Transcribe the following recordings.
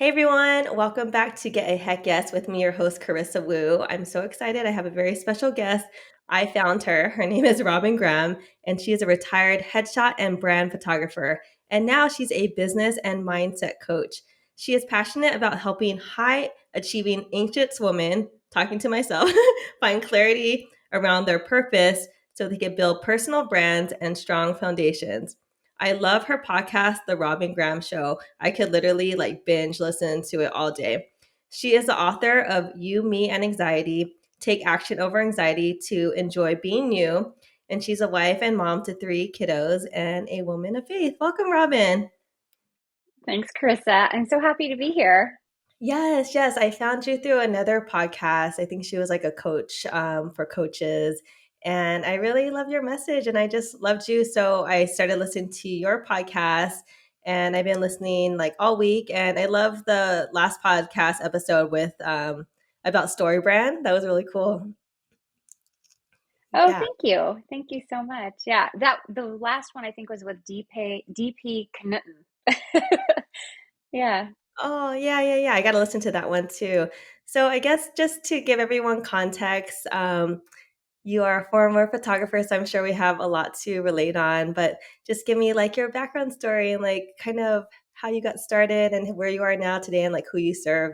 Hey everyone, welcome back to Get a Heck Yes with me, your host, Carissa Wu. I'm so excited. I have a very special guest. I found her. Her name is Robyn Graham, and she is a retired headshot and brand photographer. And now she's a business and mindset coach. She is passionate about helping high achieving anxious women, talking to myself, find clarity around their purpose so they can build personal brands and strong foundations. I love her podcast, The Robyn Graham Show. I could literally binge listen to it all day. She is the author of You, Me, and Anxiety, Take Action Over Anxiety to Enjoy Being You. And she's a wife and mom to 3 kiddos and a woman of faith. Welcome, Robyn. Thanks, Carissa. I'm so happy to be here. Yes, yes. I found you through another podcast. I think she was like a coach for coaches. And I really love your message and I just loved you. So I started listening to your podcast and I've been listening like all week. And I love the last podcast episode with about Story Brand. That was really cool. Oh, Yeah. thank you. Thank you so much. Yeah, that the last one I think was with DP Knutton. Yeah. Oh, yeah, yeah, yeah. I got to listen to that one too. So I guess just to give everyone context, you are a former photographer, so I'm sure we have a lot to relate on, but just give me like your background story and like kind of how you got started and where you are now today and like who you serve.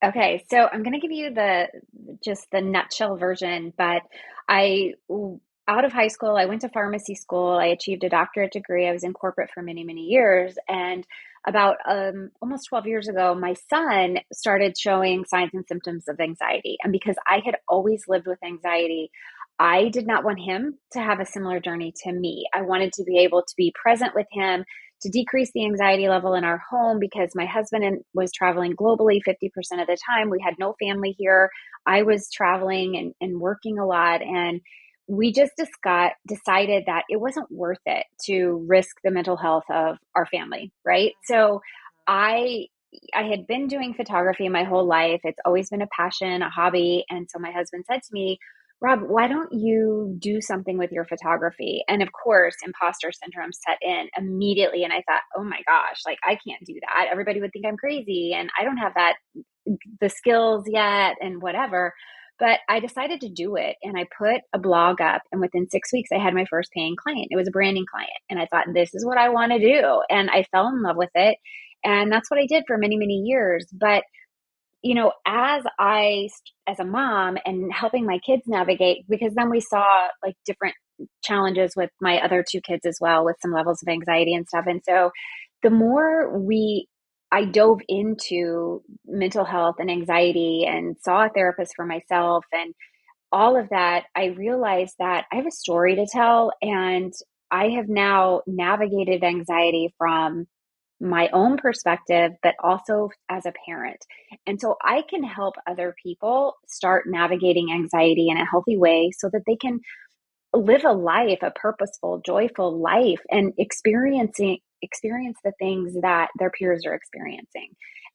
Okay, so I'm going to give you the just the nutshell version, but I out of high school, I went to pharmacy school. I achieved a doctorate degree. I was in corporate for many, many years, and about almost 12 years ago, my son started showing signs and symptoms of anxiety. And because I had always lived with anxiety, I did not want him to have a similar journey to me. I wanted to be able to be present with him to decrease the anxiety level in our home because my husband was traveling globally 50% of the time. We had no family here. I was traveling and working a lot. And we just decided that it wasn't worth it to risk the mental health of our family, right? So I I had been doing photography my whole life. It's always been a passion, a hobby. And so my husband said to me, Rob, why don't you do something with your photography? And of course, imposter syndrome set in immediately. And I thought, oh my gosh, like I can't do that. Everybody would think I'm crazy and I don't have the skills yet and whatever. But I decided to do it and I put a blog up. And within 6 weeks, I had my first paying client. It was a branding client. And I thought, this is what I want to do. And I fell in love with it. And that's what I did for many, many years. But as a mom and helping my kids navigate, because then we saw like different challenges with my other 2 kids as well, with some levels of anxiety and stuff. And so the more I dove into mental health and anxiety and saw a therapist for myself and all of that, I realized that I have a story to tell. And I have now navigated anxiety from my own perspective, but also as a parent. And so I can help other people start navigating anxiety in a healthy way so that they can live a life, a purposeful, joyful life, and experience the things that their peers are experiencing.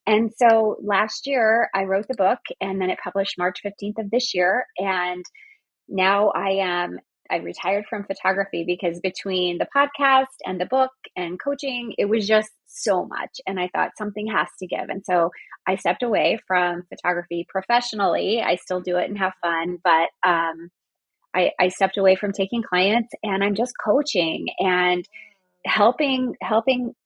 And so last year I wrote the book and then it published March 15th of this year. And now I retired from photography because between the podcast and the book and coaching, it was just so much. And I thought something has to give. And so I stepped away from photography professionally. I still do it and have fun, but I stepped away from taking clients and I'm just coaching and helping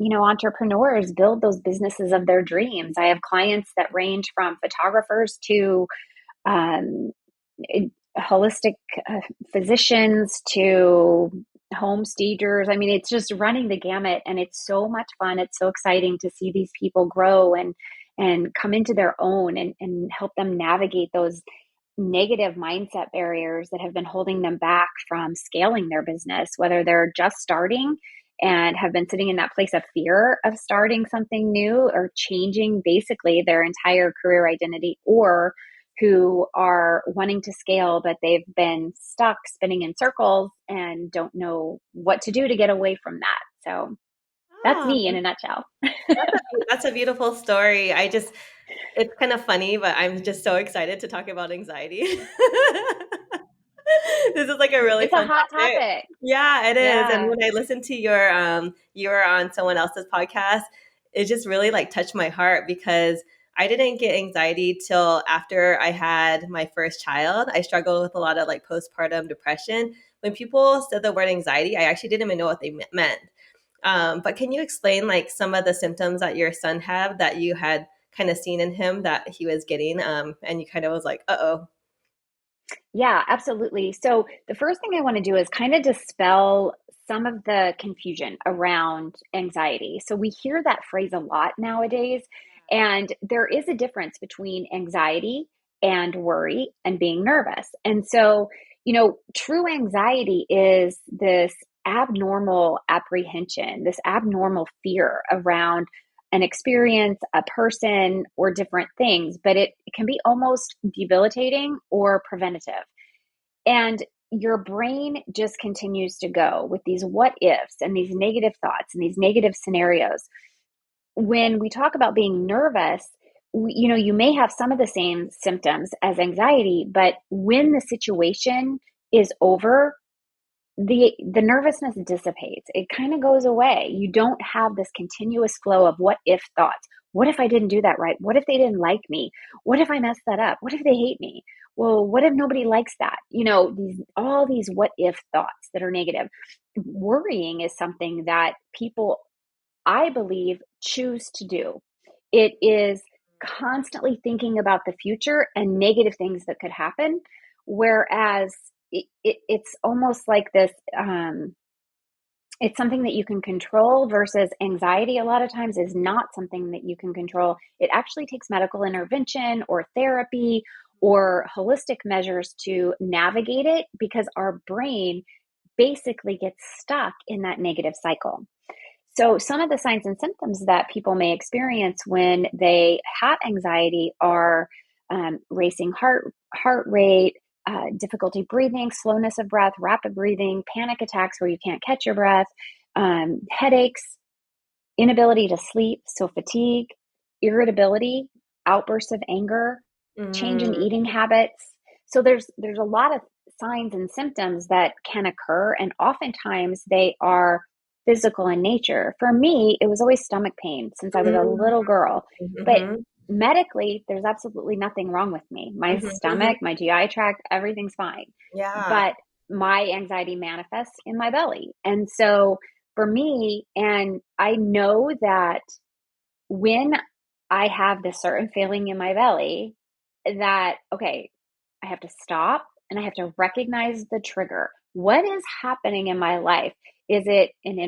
entrepreneurs build those businesses of their dreams. I have clients that range from photographers to um, holistic physicians to home stagers. I mean, it's just running the gamut and it's so much fun. It's so exciting to see these people grow and come into their own and help them navigate those negative mindset barriers that have been holding them back from scaling their business, whether they're just starting and have been sitting in that place of fear of starting something new or changing basically their entire career identity, or who are wanting to scale, but they've been stuck spinning in circles and don't know what to do to get away from that. So that's Ah, me in a nutshell. that's a beautiful story. It's kind of funny, but I'm just so excited to talk about anxiety. This is like a really It's a fun hot topic. topic. Yeah, it is. And Yeah. when I listened to you were on someone else's podcast, it just really like touched my heart because I didn't get anxiety till after I had my first child. I struggled with a lot of like postpartum depression. When people said the word anxiety, I actually didn't even know what they meant. But can you explain like some of the symptoms that your son had that you had kind of seen in him that he was getting, and you kind of was like, uh-oh. Yeah, absolutely. So the first thing I want to do is kind of dispel some of the confusion around anxiety. So we hear that phrase a lot nowadays, and there is a difference between anxiety and worry and being nervous. And so, true anxiety is this abnormal apprehension, this abnormal fear around an experience, a person, or different things, but it can be almost debilitating or preventative. And your brain just continues to go with these what ifs and these negative thoughts and these negative scenarios. When we talk about being nervous, you may have some of the same symptoms as anxiety, but when the situation is over, the nervousness dissipates. It kind of goes away. You don't have this continuous flow of what if thoughts. What if I didn't do that right? What if they didn't like me? What if I messed that up? What if they hate me? Well, what if nobody likes that? All these what if thoughts that are negative. Worrying is something that people, I believe, choose to do. It is constantly thinking about the future and negative things that could happen, whereas it's almost like this. It's something that you can control versus anxiety a lot of times is not something that you can control. It actually takes medical intervention or therapy or holistic measures to navigate it because our brain basically gets stuck in that negative cycle. So, some of the signs and symptoms that people may experience when they have anxiety are racing heart rate, difficulty breathing, slowness of breath, rapid breathing, panic attacks where you can't catch your breath, headaches, inability to sleep, so fatigue, irritability, outbursts of anger, change in Mm, eating habits. So there's a lot of signs and symptoms that can occur, and oftentimes they are physical in nature. For me, it was always stomach pain since I was a mm, little girl. But mhm, medically, there's absolutely nothing wrong with me. My mhm, mhm. stomach, my GI tract, everything's fine. Yeah. But my anxiety manifests in my belly. And so for me, and I know that when I have this certain feeling in my belly, that, okay, I have to stop and I have to recognize the trigger. What is happening in my life? Was it an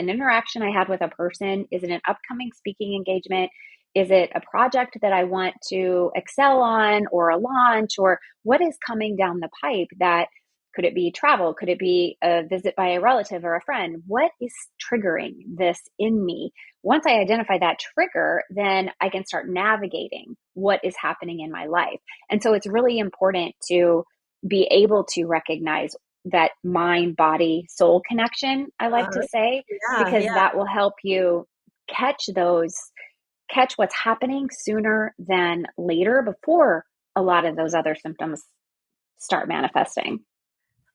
interaction I had with a person? Is it an upcoming speaking engagement? Is it a project that I want to excel on or a launch? Or what is coming down the pipe that could it be travel? Could it be a visit by a relative or a friend? What is triggering this in me? Once I identify that trigger, then I can start navigating what is happening in my life. And so it's really important to be able to recognize that mind, body, soul connection, I like to Uh-huh. say, Yeah, because yeah. that will help you catch catch what's happening sooner than later before a lot of those other symptoms start manifesting.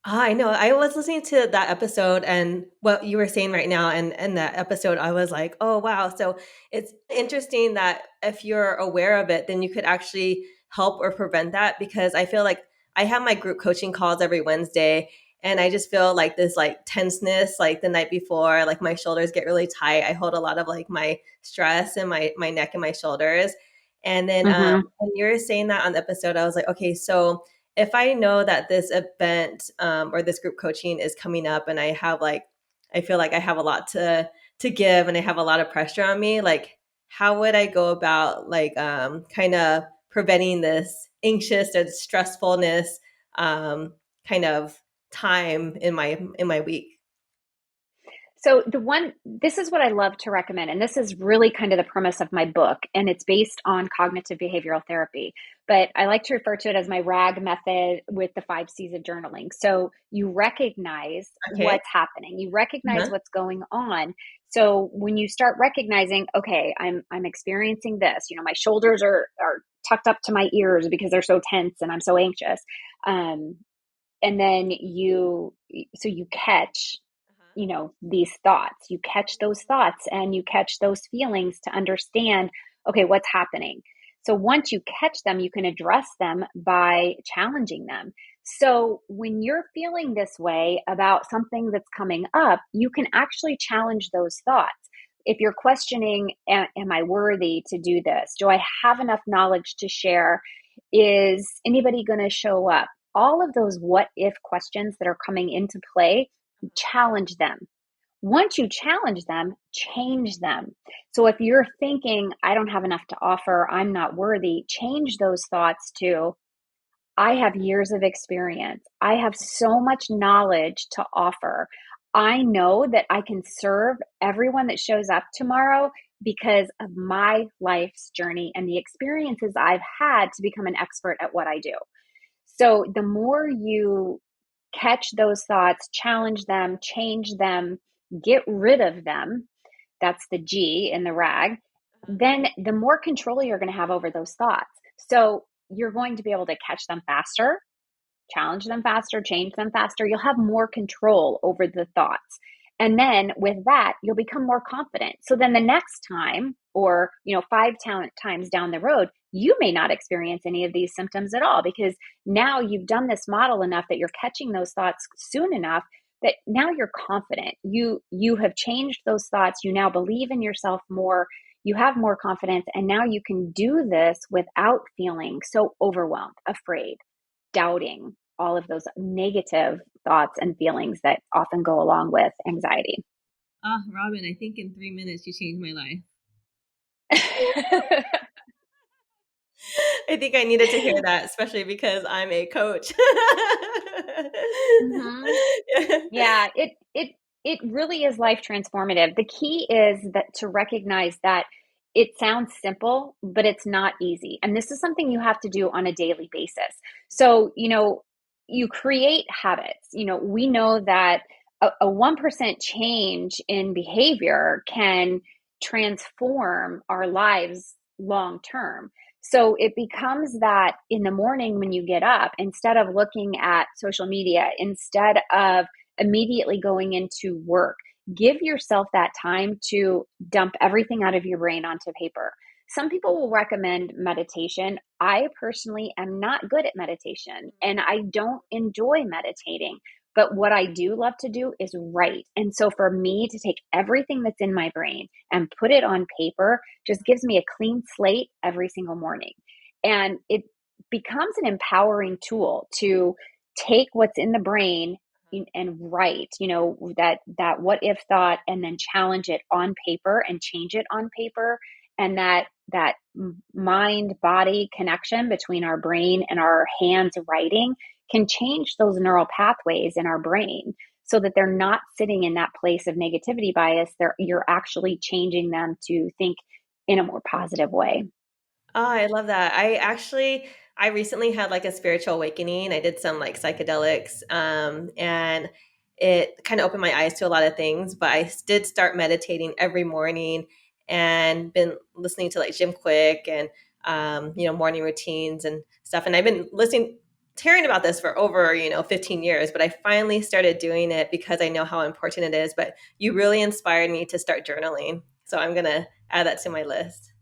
Ah, I know. I was listening to that episode and what you were saying right now, and that episode, I was like, oh wow. So it's interesting that if you're aware of it, then you could actually help or prevent that because I feel like I have my group coaching calls every Wednesday and I just feel like this like tenseness like the night before, like my shoulders get really tight. I hold a lot of like my stress in my neck and my shoulders. And then Mm-hmm. when you were saying that on the episode, I was like, okay, so if I know that this event or this group coaching is coming up and I have like I feel like I have a lot to give and I have a lot of pressure on me, like how would I go about like kind of preventing this anxious or stressfulness kind of time in my week? So this is what I love to recommend, and this is really kind of the premise of my book, and it's based on cognitive behavioral therapy. But I like to refer to it as my RAG method with the 5 C's of journaling. So you recognize Okay. what's happening, you recognize Uh-huh. what's going on. So when you start recognizing, okay, I'm experiencing this. My shoulders are tucked up to my ears because they're so tense and I'm so anxious. And then you catch these thoughts. You catch those thoughts and you catch those feelings to understand, okay, what's happening. So once you catch them, you can address them by challenging them. So when you're feeling this way about something that's coming up, you can actually challenge those thoughts. If you're questioning, am I worthy to do this? Do I have enough knowledge to share? Is anybody going to show up? All of those what if questions that are coming into play, challenge them. Once you challenge them, change them. So if you're thinking, I don't have enough to offer, I'm not worthy, change those thoughts to, I have years of experience. I have so much knowledge to offer. I know that I can serve everyone that shows up tomorrow because of my life's journey and the experiences I've had to become an expert at what I do. So the more you catch those thoughts, challenge them, change them, get rid of them, that's the G in the rag, Uh-huh. then the more control you're going to have over those thoughts. So you're going to be able to catch them faster, challenge them faster, change them faster. You'll have more control over the thoughts. And then with that, you'll become more confident. So then the next time, or five times down the road, you may not experience any of these symptoms at all because now you've done this model enough that you're catching those thoughts soon enough that now you're confident. You have changed those thoughts. You now believe in yourself more. You have more confidence, and now you can do this without feeling so overwhelmed, afraid, doubting, all of those negative thoughts and feelings that often go along with anxiety. Ah, Robyn, I think in 3 minutes you changed my life. I think I needed to hear that, especially because I'm a coach. hmm Yeah, it really is life transformative. The key is that to recognize that it sounds simple, but it's not easy. And this is something you have to do on a daily basis. So, you create habits. We know that a 1% change in behavior can transform our lives long term. So it becomes that in the morning when you get up, instead of looking at social media, instead of immediately going into work, give yourself that time to dump everything out of your brain onto paper. Some people will recommend meditation. I personally am not good at meditation and I don't enjoy meditating. But what I do love to do is write. And so for me to take everything that's in my brain and put it on paper just gives me a clean slate every single morning. And it becomes an empowering tool to take what's in the brain and write, that what if thought, and then challenge it on paper and change it on paper. And that mind body connection between our brain and our hands writing can change those neural pathways in our brain so that they're not sitting in that place of negativity bias. You're actually changing them to think in a more positive way. Oh, I love that. I recently had like a spiritual awakening. I did some like psychedelics, and it kind of opened my eyes to a lot of things. But I did start meditating every morning and been listening to like Jim Quick and morning routines and stuff. And I've been hearing about this for over 15 years. But I finally started doing it because I know how important it is. But you really inspired me to start journaling, so I'm gonna add that to my list.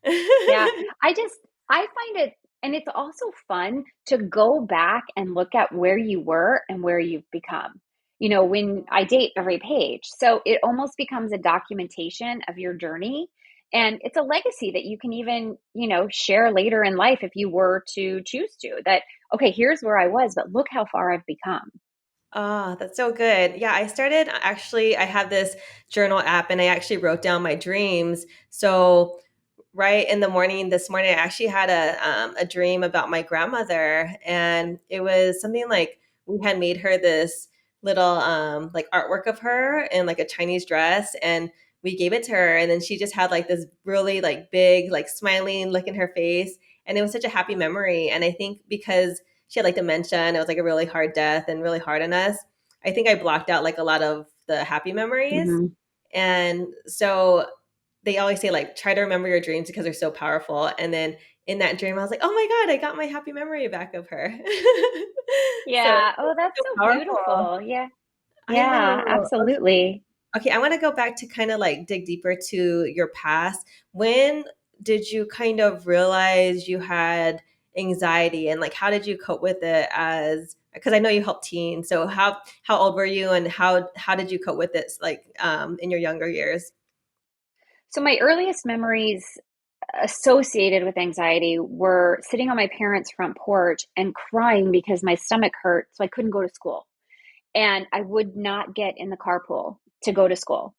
Yeah, I just I find it, and it's also fun to go back and look at where you were and where you've become. When I date every page, so it almost becomes a documentation of your journey, and it's a legacy that you can even, share later in life if you were to choose to. That, okay, here's where I was, but look how far I've become. Oh, that's so good. Yeah, I have this journal app and I actually wrote down my dreams. So right in the morning this morning, I actually had a dream about my grandmother, and it was something like we had made her this little like artwork of her in like a Chinese dress, and we gave it to her, and then she just had like this really like big like smiling look in her face, and it was such a happy memory. And I think because she had like dementia and it was like a really hard death and really hard on us, I think I blocked out like a lot of the happy memories. hmm And so they always say like try to remember your dreams because they're so powerful. And then in that dream, I was like, oh my God, I got my happy memory back of her. So Yeah. Oh, it's that's so so powerful. beautiful. Yeah. I Yeah, know. absolutely. Okay, I want to go back to kind of like dig deeper to your past. When did you kind of realize you had anxiety and like how did you cope with it as because I know you help teens. So how old were you and how did you cope with this like in your younger years? So my earliest memories associated with anxiety were sitting on my parents' front porch and crying because my stomach hurt, so I couldn't go to school. And I would not get in the carpool to go to school.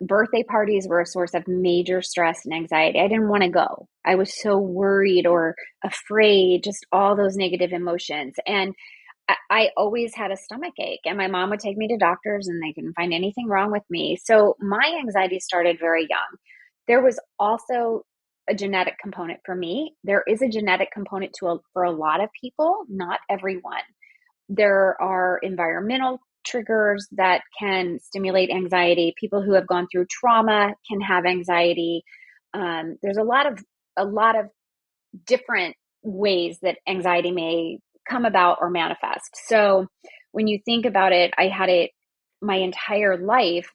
Birthday parties were a source of major stress and anxiety. I didn't want to go. I was so worried or afraid, just all those negative emotions. And I always had a stomach ache, and my mom would take me to doctors, and they couldn't find anything wrong with me. So my anxiety started very young. There was also a genetic component for me. There is a genetic component for a lot of people, not everyone. There are environmental triggers that can stimulate anxiety. People who have gone through trauma can have anxiety. There's a lot of different ways that anxiety may come about or manifest. So when you think about it, I had it my entire life.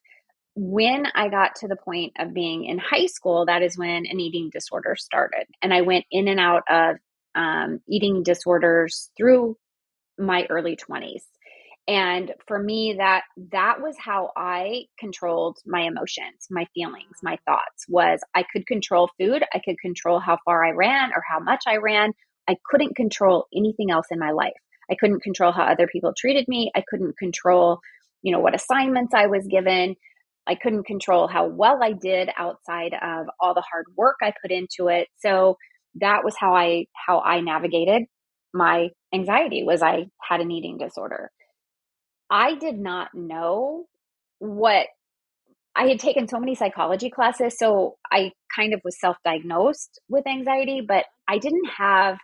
When I got to the point of being in high school, that is when an eating disorder started. And I went in and out of eating disorders through my early 20s. And for me, that was how I controlled my emotions, my feelings, my thoughts. Was I could control food, I could control how far I ran or how much I ran. I couldn't control anything else in my life. I couldn't control how other people treated me. I couldn't control, what assignments I was given. I couldn't control how well I did outside of all the hard work I put into it. So that was how I navigated my anxiety. Was I had an eating disorder. I did not know what I had taken so many psychology classes, so I kind of was self-diagnosed with anxiety, but I didn't have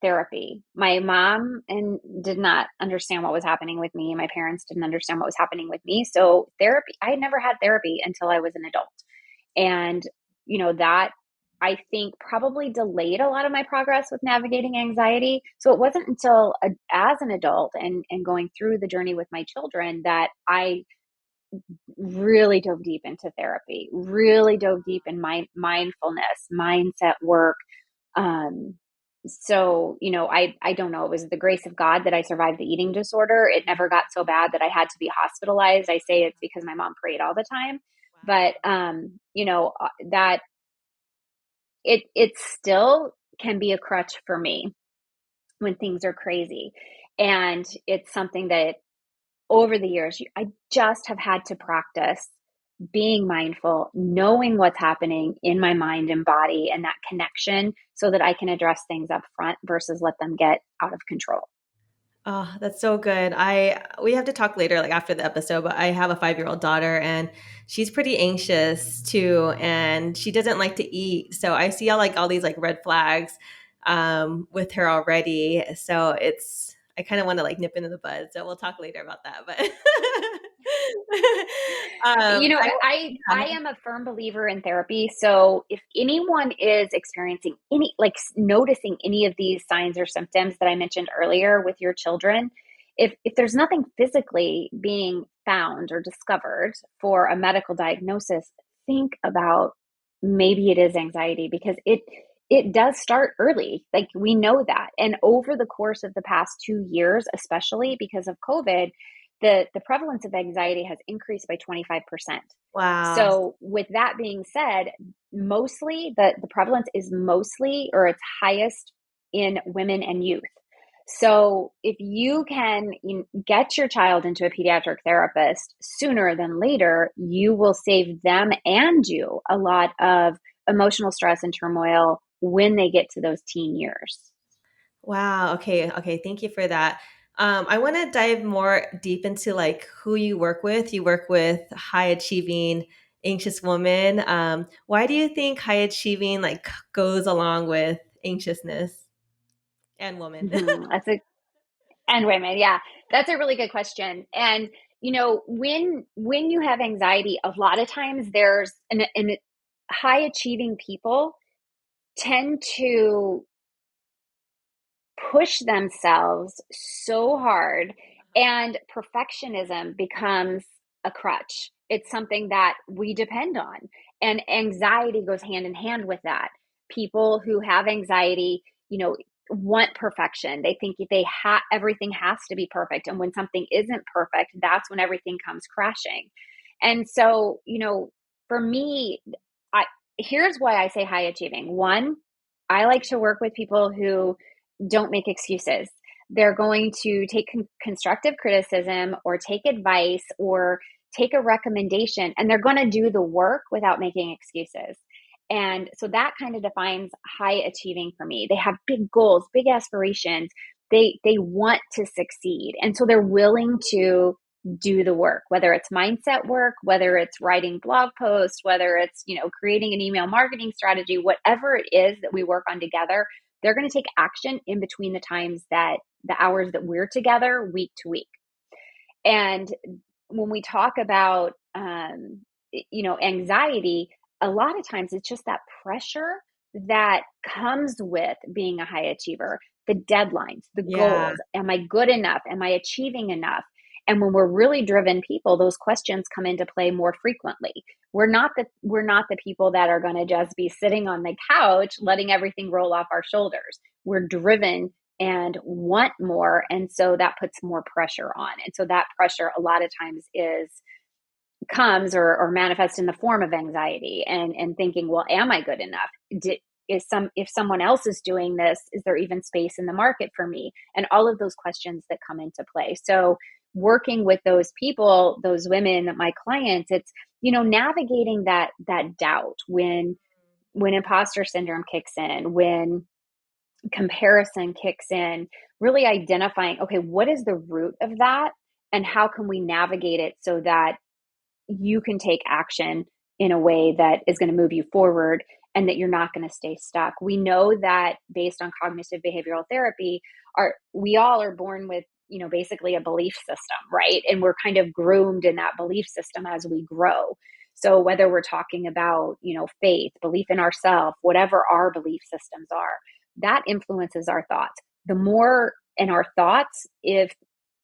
therapy. My mom and did not understand what was happening with me. My parents didn't understand what was happening with me. So therapy, I had never had therapy until I was an adult. And, that I think probably delayed a lot of my progress with navigating anxiety. So it wasn't until as an adult and going through the journey with my children that I really dove deep into therapy, really dove deep in my mindfulness, mindset work. Um, I don't know. It was the grace of God that I survived the eating disorder. It never got so bad that I had to be hospitalized. I say it's because my mom prayed all the time, but that it still can be a crutch for me when things are crazy, and it's something that over the years I just have had to practice being mindful, knowing what's happening in my mind and body and that connection so that I can address things up front versus let them get out of control. Oh, that's so good. We have to talk later, like after the episode, but I have a 5-year-old daughter and she's pretty anxious too, and she doesn't like to eat. So I see all these like red flags with her already. So I kind of want to like nip into the bud. So we'll talk later about that. But I yeah. am a firm believer in therapy. So if anyone is experiencing noticing any of these signs or symptoms that I mentioned earlier with your children, if there's nothing physically being found or discovered for a medical diagnosis, think about maybe it is anxiety, because it does start early. Like, we know that. And over the course of the past 2 years, especially because of COVID, the prevalence of anxiety has increased by 25%. Wow. So with that being said, mostly the prevalence is mostly, or it's highest, in women and youth. So if you can get your child into a pediatric therapist sooner than later, you will save them and you a lot of emotional stress and turmoil when they get to those teen years. Wow. Okay. Okay. Thank you for that. I want to dive more deep into like who you work with. You work with high achieving, anxious women. Why do you think high achieving like goes along with anxiousness and women? That's a And women, yeah, that's a really good question. And when you have anxiety, a lot of times there's an high achieving people tend to push themselves so hard And perfectionism becomes a crutch. It's something that we depend on. And anxiety goes hand in hand with that. People who have anxiety, want perfection. They think everything has to be perfect. And when something isn't perfect, that's when everything comes crashing. And so, for me, I here's why I say high achieving. One, I like to work with people who don't make excuses. They're going to take constructive criticism or take advice or take a recommendation, and they're going to do the work without making excuses. And so that kind of defines high achieving for me. They have big goals, big aspirations. They want to succeed. And so they're willing to do the work, whether it's mindset work, whether it's writing blog posts, whether it's, creating an email marketing strategy, whatever it is that we work on together, they're going to take action in between the hours that we're together week to week. And when we talk about, anxiety, a lot of times it's just that pressure that comes with being a high achiever, the deadlines, the Yeah. goals. Am I good enough? Am I achieving enough? And when we're really driven people, those questions come into play more frequently. We're not the people that are going to just be sitting on the couch letting everything roll off our shoulders. We're driven and want more, and so that puts more pressure on. And so that pressure a lot of times is comes or manifests in the form of anxiety and thinking, well, am I good enough? If someone else is doing this, is there even space in the market for me? And all of those questions that come into play. So working with those people, those women, my clients, it's, navigating that doubt when imposter syndrome kicks in, when comparison kicks in, really identifying, okay, what is the root of that? And how can we navigate it so that you can take action in a way that is going to move you forward and that you're not going to stay stuck. We know that based on cognitive behavioral therapy, we all are born with, basically a belief system, right? And we're kind of groomed in that belief system as we grow. So whether we're talking about, faith, belief in ourselves, whatever our belief systems are, that influences our thoughts. The more in our thoughts, if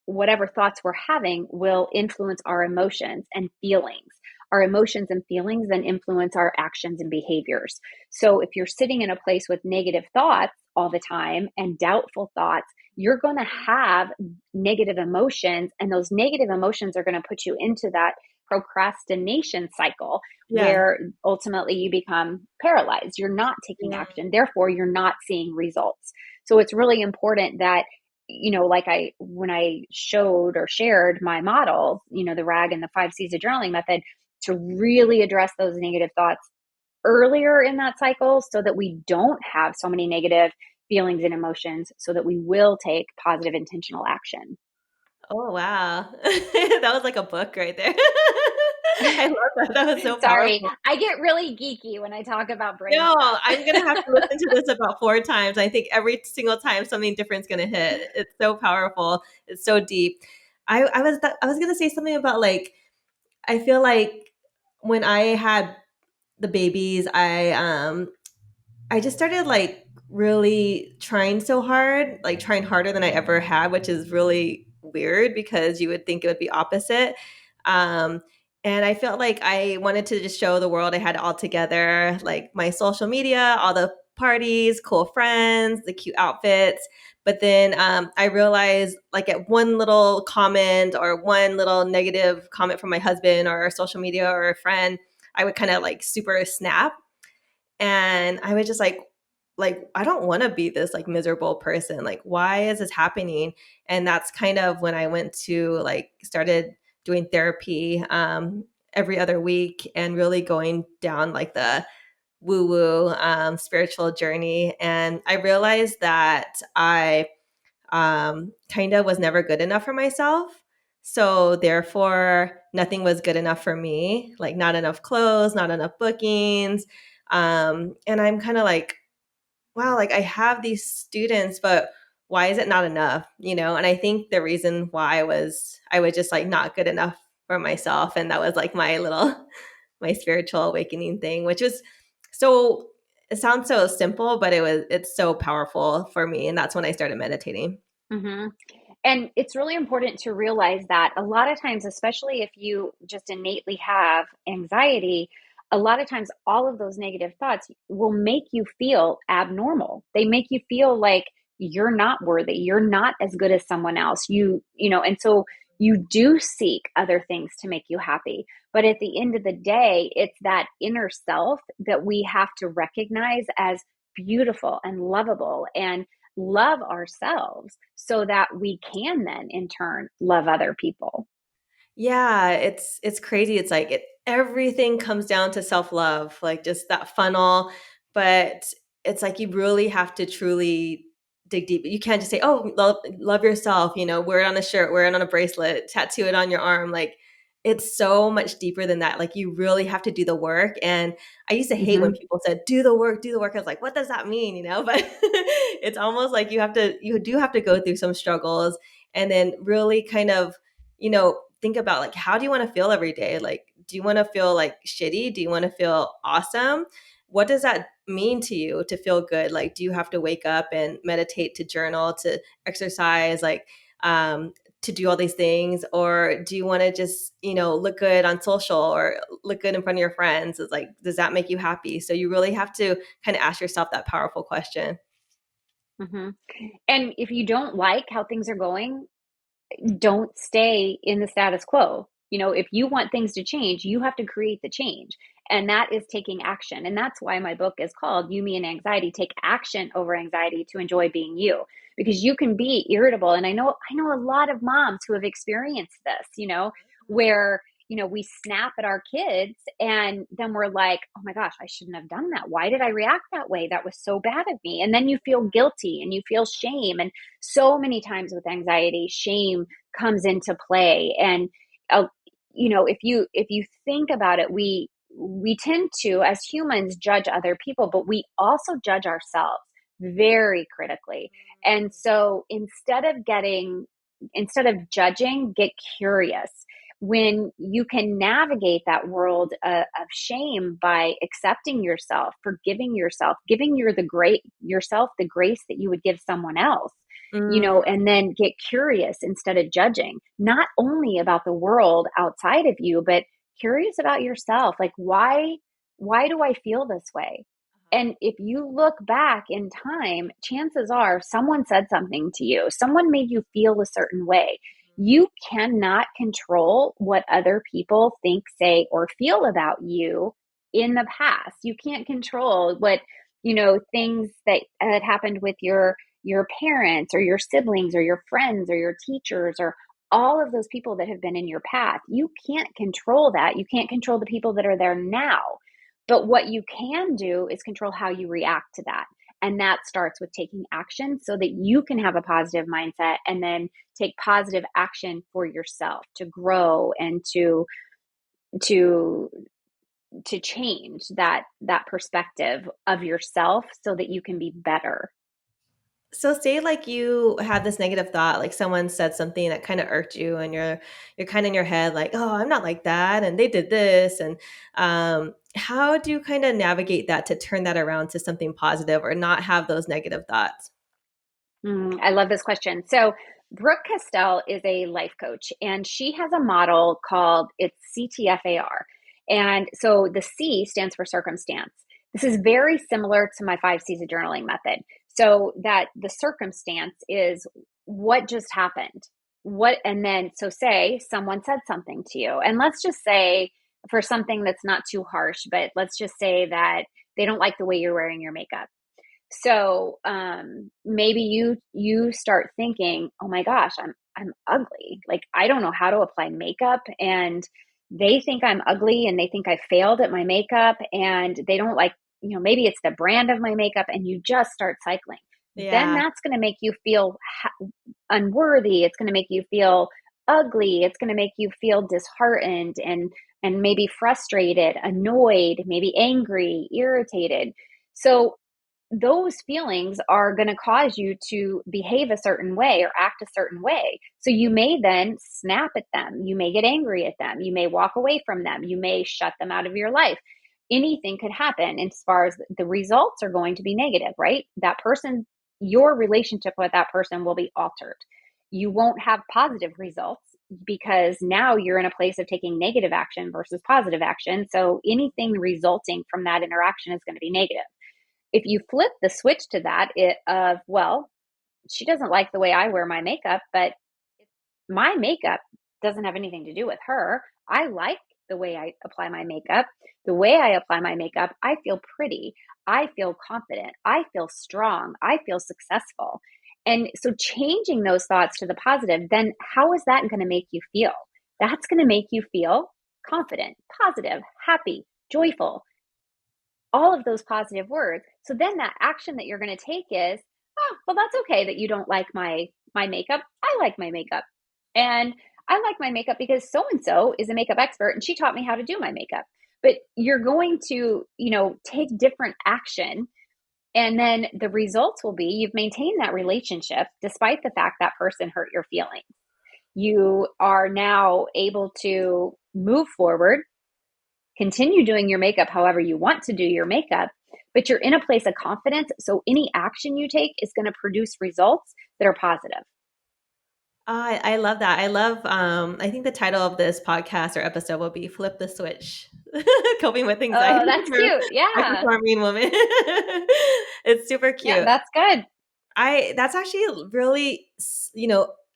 whatever thoughts we're having will influence our emotions and feelings. Our emotions and feelings then influence our actions and behaviors. So if you're sitting in a place with negative thoughts all the time and doubtful thoughts, you're going to have negative emotions, and those negative emotions are going to put you into that procrastination cycle Yeah. where ultimately you become paralyzed. You're not taking Yeah. action. Therefore, you're not seeing results. So it's really important that like when I showed or shared my model, the RAG and the 5 C's of journaling method, to really address those negative thoughts earlier in that cycle so that we don't have so many negative feelings and emotions, so that we will take positive intentional action. Oh, wow. That was like a book right there. I love that. That was so Sorry, powerful. I get really geeky when I talk about brain No, stuff. I'm gonna have to listen to this about 4 times. I think every single time something different's gonna hit. It's so powerful. It's so deep. I was gonna say something about, like, I feel like when I had the babies, I just started, like, really trying so hard, like, trying harder than I ever had, which is really weird because you would think it would be opposite. Um, and I felt like I wanted to just show the world I had it all together, like my social media, all the parties, cool friends, the cute outfits. But then I realized, like, at one little comment or one little negative comment from my husband or social media or a friend, I would kind of like super snap, and I was just like I don't want to be this like miserable person. Like, why is this happening? And that's kind of when I went to like started doing therapy every other week and really going down like the woo woo spiritual journey. And I realized that I kind of was never good enough for myself. So therefore, nothing was good enough for me, like not enough clothes, not enough bookings. And I'm kind of like, wow, like I have these students, but why is it not enough? And I think the reason why was I was just like not good enough for myself. And that was like my little, my spiritual awakening thing, which was so, it sounds so simple, but it's so powerful for me. And that's when I started meditating. Mm-hmm. And it's really important to realize that a lot of times, especially if you just innately have anxiety, a lot of times all of those negative thoughts will make you feel abnormal. They make you feel like you're not worthy, you're not as good as someone else. And so you do seek other things to make you happy. But at the end of the day, it's that inner self that we have to recognize as beautiful and lovable, and love ourselves so that we can then in turn love other people. Yeah, it's crazy. It's like everything comes down to self-love, like just that funnel, but it's like you really have to truly dig deep. You can't just say, "Oh, love yourself," wear it on a shirt, wear it on a bracelet, tattoo it on your arm. Like it's so much deeper than that. Like you really have to do the work. And I used to hate when Mm-hmm. people said, "Do the work, do the work." I was like, "What does that mean?" But it's almost like you do have to go through some struggles and then really kind of think about like how do you want to feel every day? Like, do you want to feel like shitty? Do you want to feel awesome? What does that mean to you to feel good? Like, do you have to wake up and meditate, to journal, to exercise, like to do all these things? Or do you want to just, look good on social or look good in front of your friends? It's like, does that make you happy? So you really have to kind of ask yourself that powerful question. Mm-hmm. And if you don't like how things are going, don't stay in the status quo. If you want things to change, you have to create the change. And that is taking action. And that's why my book is called You, Me, and Anxiety. Take action over anxiety to enjoy being you. Because you can be irritable. And I know a lot of moms who have experienced this, where we snap at our kids and then we're like, oh my gosh, I shouldn't have done that. Why did I react that way? That was so bad of me. And then you feel guilty and you feel shame. And so many times with anxiety, shame comes into play. And uh, if you think about it, we tend to, as humans, judge other people, but we also judge ourselves very critically. And so instead of judging, get curious. When you can navigate that world of shame by accepting yourself, forgiving yourself, giving yourself the grace that you would give someone else, Mm, and then get curious instead of judging, not only about the world outside of you, but curious about yourself. Like, why do I feel this way? And if you look back in time, chances are someone said something to you, someone made you feel a certain way. You cannot control what other people think, say, or feel about you in the past. You can't control what, things that had happened with your parents or your siblings or your friends or your teachers or all of those people that have been in your path. You can't control that. You can't control the people that are there now. But what you can do is control how you react to that. And that starts with taking action so that you can have a positive mindset and then take positive action for yourself to grow and to to change that perspective of yourself so that you can be better. So say like you had this negative thought, like someone said something that kind of irked you and you're kind of in your head like, "Oh, I'm not like that and they did this." And how do you kind of navigate that to turn that around to something positive or not have those negative thoughts? I love this question. So, Brooke Castell is a life coach, and she has a model called it's CTFAR. And so the C stands for circumstance. This is very similar to my 5 C's of journaling method. So that the circumstance is what just happened. And then, so say someone said something to you, and let's just say for something that's not too harsh, but let's just say that they don't like the way you're wearing your makeup. So maybe you start thinking, oh my gosh, I'm ugly. Like I don't know how to apply makeup, and they think I'm ugly, and they think I failed at my makeup, and they don't like, maybe it's the brand of my makeup, and you just start cycling. Then Yeah. that's going to make you feel unworthy. It's going to make you feel ugly. It's going to make you feel disheartened and maybe frustrated, annoyed, maybe angry, irritated. So those feelings are going to cause you to behave a certain way or act a certain way. So you may then snap at them. You may get angry at them. You may walk away from them. You may shut them out of your life. Anything could happen as far as the results are going to be negative, right? That person, your relationship with that person will be altered. you won't have positive results because now you're in a place of taking negative action versus positive action. So anything resulting from that interaction is going to be negative. If you flip the switch to that, well, she doesn't like the way I wear my makeup, but my makeup doesn't have anything to do with her. I like the way I apply my makeup. The way I apply my makeup, I feel pretty. I feel confident. I feel strong. I feel successful. And so changing those thoughts to the positive, then how is that going to make you feel? That's going to make you feel confident, positive, happy, joyful, all of those positive words. So then that action that you're going to take is, oh, well, that's okay that you don't like my makeup. I like my makeup. And I like my makeup because so and so is a makeup expert and she taught me how to do my makeup. But you're going to, take different action, and then the results will be you've maintained that relationship despite the fact that person hurt your feelings. You are now able to move forward, continue doing your makeup however you want to do your makeup, but you're in a place of confidence. So any action you take is going to produce results that are positive. I love that. I think the title of this podcast or episode will be Flip the Switch. Coping with Oh, anxiety that's for cute. high Yeah. performing women. It's super Yeah, cute. that's good. That's actually really,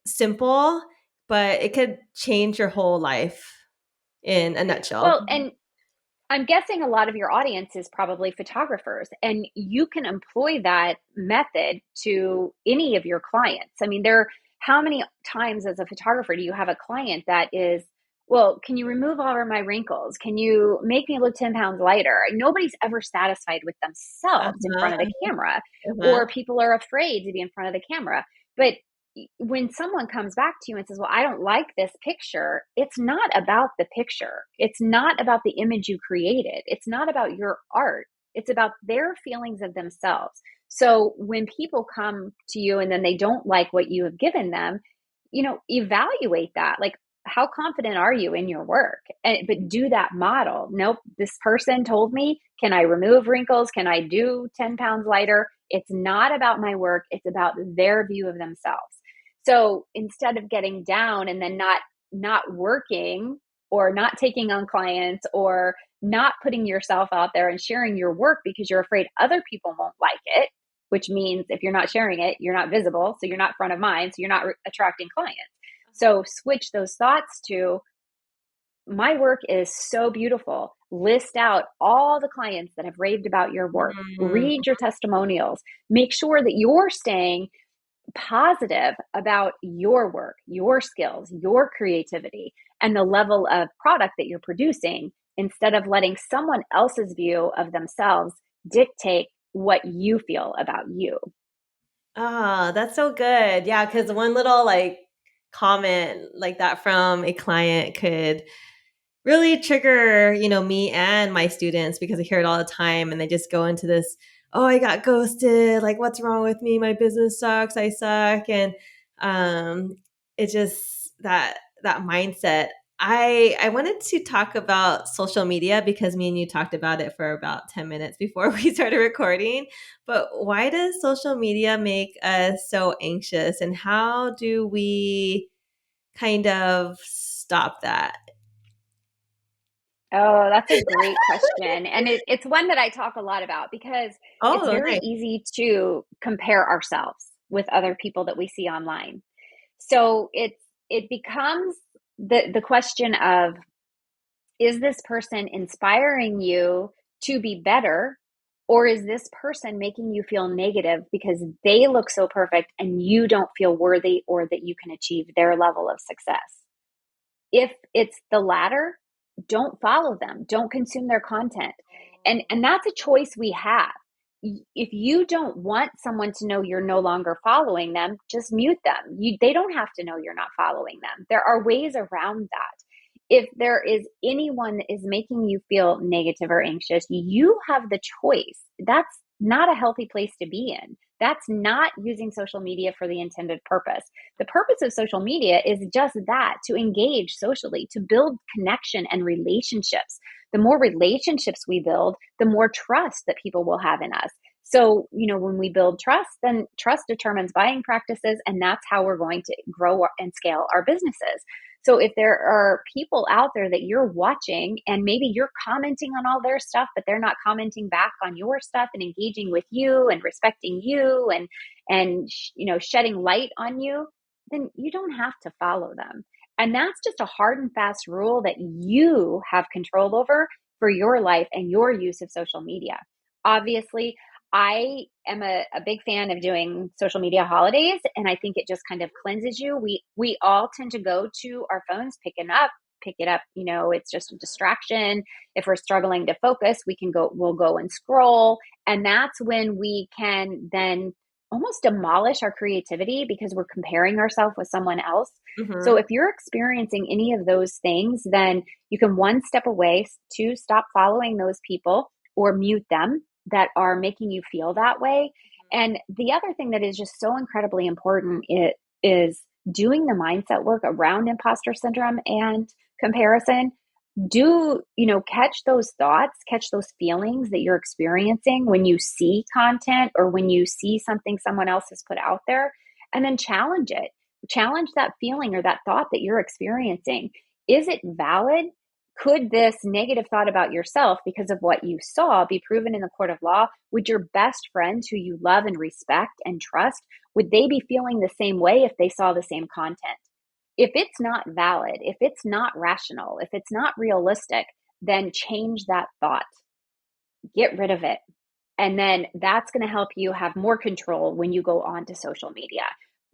simple, but it could change your whole life in a nutshell. Well, and I'm guessing a lot of your audience is probably photographers, and you can employ that method to any of your clients. I mean, how many times as a photographer do you have a client that is, well, can you remove all of my wrinkles? Can you make me look 10 pounds lighter? Nobody's ever satisfied with themselves in front of Uh-huh, the camera, uh-huh. or people are afraid to be in front of the camera. But when someone comes back to you and says, well, I don't like this picture, it's not about the picture. It's not about the image you created. It's not about your art. It's about their feelings of themselves. So when people come to you and then they don't like what you have given them, evaluate that. Like, how confident are you in your work? But do that model. Nope, this person told me, can I remove wrinkles? Can I do 10 pounds lighter? It's not about my work. It's about their view of themselves. So instead of getting down and then not working or not taking on clients or not putting yourself out there and sharing your work because you're afraid other people won't like it, which means if you're not sharing it, you're not visible, so you're not front of mind, so you're not attracting clients. So switch those thoughts to, my work is so beautiful. List out all the clients that have raved about your work. Mm. Read your testimonials. Make sure that you're staying positive about your work, your skills, your creativity, and the level of product that you're producing, instead of letting someone else's view of themselves dictate what you feel about you. Ah, that's so good. Yeah, because one little comment like that from a client could really trigger, me and my students because I hear it all the time and they just go into this, oh, I got ghosted. Like, what's wrong with me? My business sucks. I suck. And it just that mindset. I wanted to talk about social media because me and you talked about it for about 10 minutes before we started recording. But why does social media make us so anxious and how do we kind of stop that? Oh, that's a great question. And it's one that I talk a lot about because it's Oh, very nice. easy to compare ourselves with other people that we see online. So it becomes the question of, is this person inspiring you to be better, or is this person making you feel negative because they look so perfect and you don't feel worthy or that you can achieve their level of success? If it's the latter, don't follow them, don't consume their content. And that's a choice we have. If you don't want someone to know you're no longer following them, just mute them. They don't have to know you're not following them. There are ways around that. If there is anyone that is making you feel negative or anxious, you have the choice. That's not a healthy place to be in. That's not using social media for the intended purpose. The purpose of social media is just that, to engage socially, to build connection and relationships. The more relationships we build, the more trust that people will have in us. So, when we build trust, then trust determines buying practices, and that's how we're going to grow and scale our businesses. So, if there are people out there that you're watching and maybe you're commenting on all their stuff, but they're not commenting back on your stuff and engaging with you and respecting you and shedding light on you, then you don't have to follow them. And that's just a hard and fast rule that you have control over for your life and your use of social media. Obviously, I am a big fan of doing social media holidays, and I think it just kind of cleanses you. We all tend to go to our phones, pick it up. It's just a distraction. If we're struggling to focus, we'll go and scroll, and that's when we can then almost demolish our creativity because we're comparing ourselves with someone else. So Mm-hmm. if you're experiencing any of those things, then you can one, step away, two, stop following those people or mute them that are making you feel that way. And the other thing that is just so incredibly important is doing the mindset work around imposter syndrome and comparison. Catch those thoughts, catch those feelings that you're experiencing when you see content or when you see something someone else has put out there, and then challenge it. Challenge that feeling or that thought that you're experiencing. Is it valid? Could this negative thought about yourself because of what you saw be proven in the court of law? Would your best friends who you love and respect and trust, would they be feeling the same way if they saw the same content? If it's not valid, if it's not rational, if it's not realistic, then change that thought, get rid of it. And then that's going to help you have more control when you go on to social media,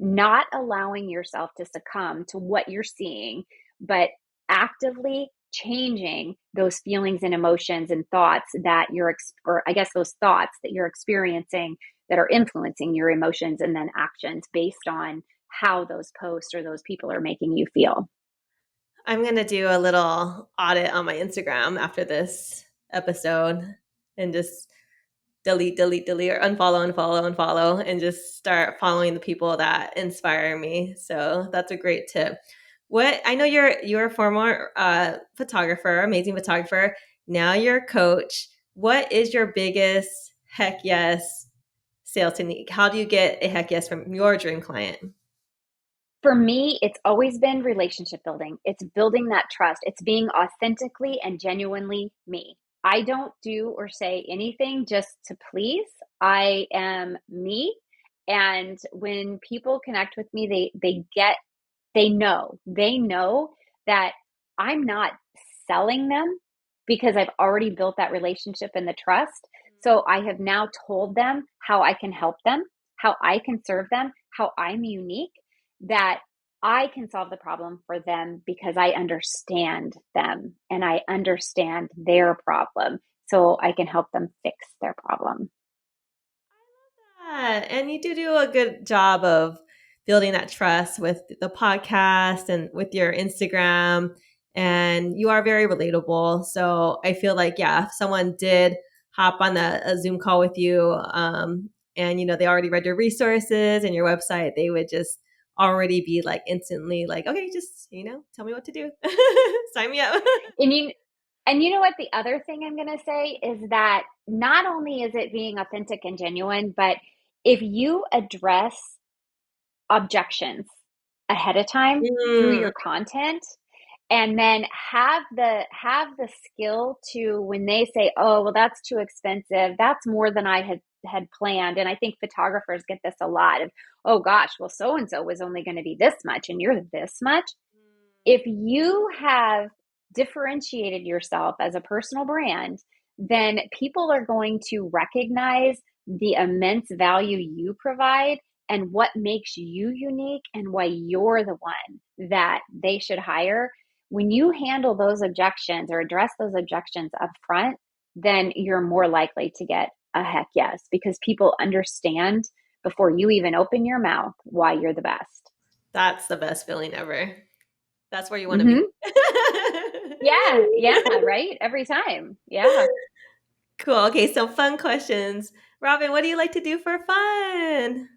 not allowing yourself to succumb to what you're seeing, but actively changing those feelings and emotions and thoughts that or I guess those thoughts that you're experiencing that are influencing your emotions and then actions based on how those posts or those people are making you feel. I'm gonna do a little audit on my Instagram after this episode and just delete, or unfollow, and just start following the people that inspire me. So that's a great tip. What I know you're a former photographer, amazing photographer. Now you're a coach. What is your biggest heck yes sales technique? How do you get a heck yes from your dream client? For me, it's always been relationship building. It's building that trust. It's being authentically and genuinely me. I don't do or say anything just to please. I am me. And when people connect with me, they know that I'm not selling them because I've already built that relationship and the trust. So I have now told them how I can help them, how I can serve them, how I'm unique, that I can solve the problem for them because I understand them and I understand their problem. So I can help them fix their problem. Yeah, and you do a good job of building that trust with the podcast and with your Instagram, and you are very relatable. So I feel like, yeah, if someone did hop on a Zoom call with you, and they already read your resources and your website, they would just already be like instantly like, okay, just tell me what to do, sign me up. And you know what? The other thing I'm going to say is that not only is it being authentic and genuine, but if you address objections ahead of time through Mm, your content, and then have the skill to, when they say, oh well, that's too expensive, that's more than I had planned. And I think photographers get this a lot of, oh gosh, well, so and so was only going to be this much and you're this much. If you have differentiated yourself as a personal brand, then people are going to recognize the immense value you provide and what makes you unique and why you're the one that they should hire. When you handle those objections or address those objections up front, then you're more likely to get a heck yes, because people understand before you even open your mouth why you're the best. that's the best feeling ever. That's where you want to be. Hmm. Yeah, yeah, right? Every time. Yeah. Cool. Okay, so fun questions. Robyn, what do you like to do for fun?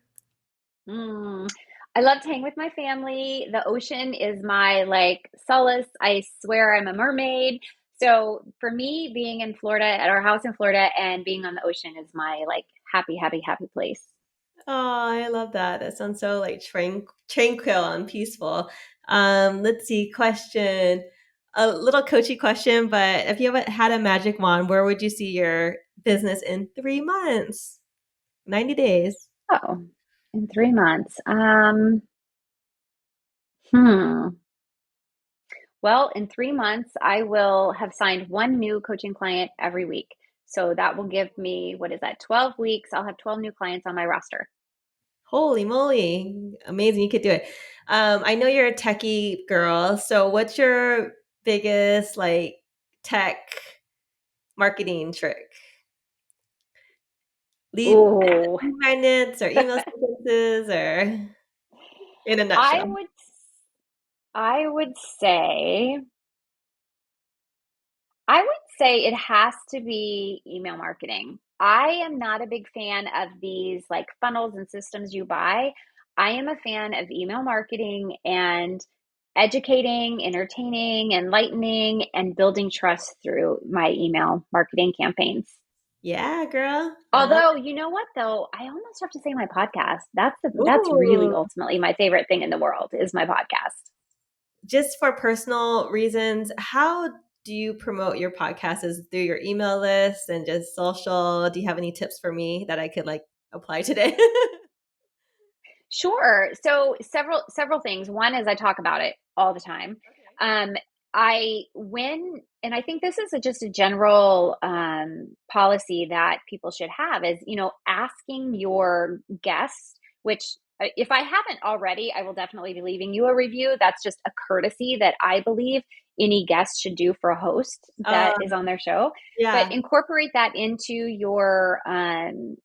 Mm. I love to hang with my family. The ocean is my like solace. I swear I'm a mermaid. So for me, being in Florida, at our house in Florida, and being on the ocean is my like happy, happy, happy place. Oh, I love that. That sounds so like tranquil and peaceful. Let's see, question. A little coachy question, but if you had a magic wand, where would you see your business in 3 months? 90 days. Oh, in 3 months. Hmm. Well, in 3 months, I will have signed one new coaching client every week. So that will give me, what is that, 12 weeks? I'll have 12 new clients on my roster. Holy moly. Amazing. You could do it. I know you're a techie girl. So what's your biggest like tech marketing trick? Lead Oh, magnets or email sequences or in a I nutshell? would I would say I would say it has to be email marketing. I am not a big fan of these like funnels and systems you buy. I am a fan of email marketing and educating, entertaining, enlightening, and building trust through my email marketing campaigns. Yeah, girl. I love Although, you know what though, I almost have to say my podcast. it. That's really Ooh. ultimately my favorite thing in the world is my podcast. Just for personal reasons, how do you promote your podcast? Is through your email list and just social? Do you have any tips for me that I could like apply today? Sure. So several things. One is I talk about it all the time. Okay. Um, I when and I think this is just a general policy that people should have is asking your guests, which if I haven't already, I will definitely be leaving you a review. That's just a courtesy that I believe any guest should do for a host Uh, that is on their show. But yeah. incorporate that into your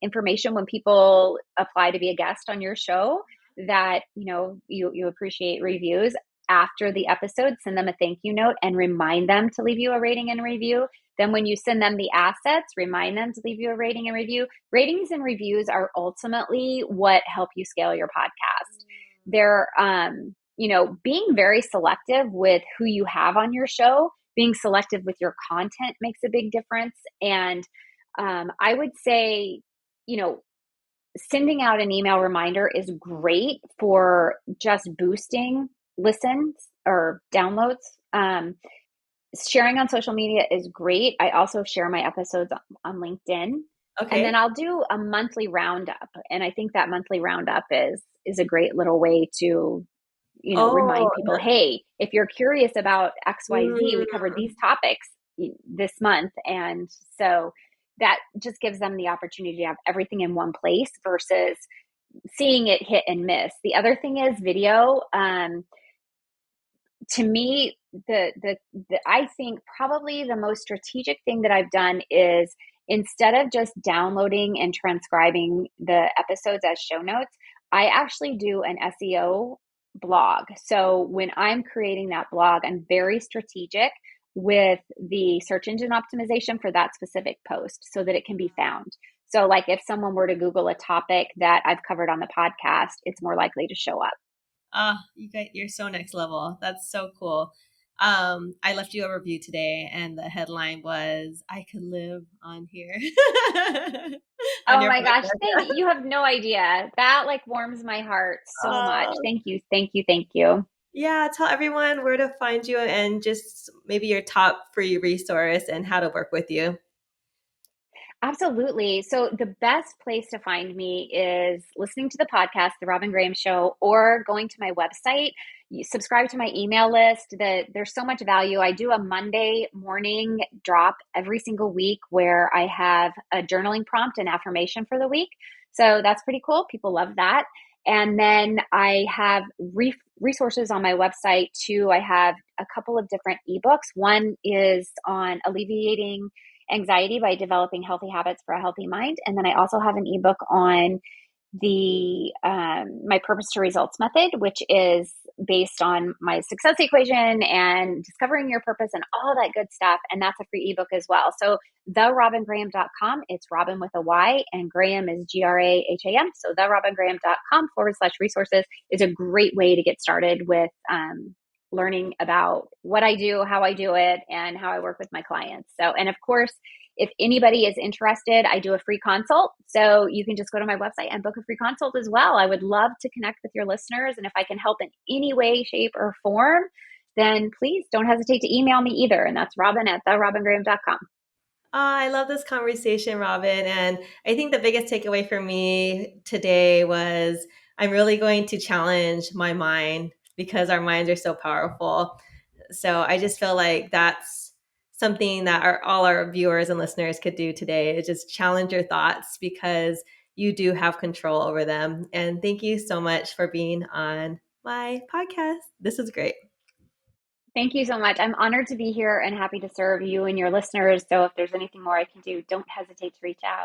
information when people apply to be a guest on your show that you appreciate reviews after the episode. Send them a thank you note and remind them to leave you a rating and review. Then when you send them the assets, remind them to leave you a rating and review. Ratings and reviews are ultimately what help you scale your podcast. They're being very selective with who you have on your show, being selective with your content makes a big difference. And I would say, you know, sending out an email reminder is great for just boosting listens or downloads. Sharing on social media is great. I also share my episodes on LinkedIn. And then Okay. I'll do a monthly roundup. And I think that monthly roundup is a great little way to Oh, remind people, hey, if you're curious about XYZ, we covered mm, these topics this month. And so that just gives them the opportunity to have everything in one place versus seeing it hit and miss. The other thing is video. To me, the I think probably the most strategic thing that I've done is instead of just downloading and transcribing the episodes as show notes, I actually do an SEO blog. So when I'm creating that blog, I'm very strategic with the search engine optimization for that specific post so that it can be found. So like if someone were to Google a topic that I've covered on the podcast, it's more likely to show up. you're so next level. That's so cool. I left you a review today, and the headline was "I could live on here" on Oh your my gosh, thank podcast. you. You have no idea. That like warms my heart so much. Oh, Thank you. Thank you. Thank you. yeah. Tell everyone where to find you and just maybe your top free resource and how to work with you. Absolutely. So the best place to find me is listening to the podcast, The Robyn Graham Show, or going to my website. You subscribe to my email list. There's so much value. I do a Monday morning drop every single week where I have a journaling prompt and affirmation for the week. So that's pretty cool. People love that. And then I have resources on my website too. I have a couple of different ebooks. One is on alleviating anxiety by developing healthy habits for a healthy mind. And then I also have an ebook on the my purpose to results method, which is based on my success equation and discovering your purpose and all that good stuff. And that's a free ebook as well. So therobyngraham.com, it's Robyn with a Y and Graham is Graham. So therobyngraham.com/resources is a great way to get started with learning about what I do, how I do it, and how I work with my clients. So, and of course, if anybody is interested, I do a free consult. So you can just go to my website and book a free consult as well. I would love to connect with your listeners. And if I can help in any way, shape, or form, then please don't hesitate to email me either. And that's Robyn at therobyngraham.com. I love this conversation, Robyn. And I think the biggest takeaway for me today was I'm really going to challenge my mind because our minds are so powerful. So I just feel like that's something that all our viewers and listeners could do today is just challenge your thoughts because you do have control over them. And thank you so much for being on my podcast. This was great. Thank you so much. I'm honored to be here and happy to serve you and your listeners. So if there's anything more I can do, don't hesitate to reach out.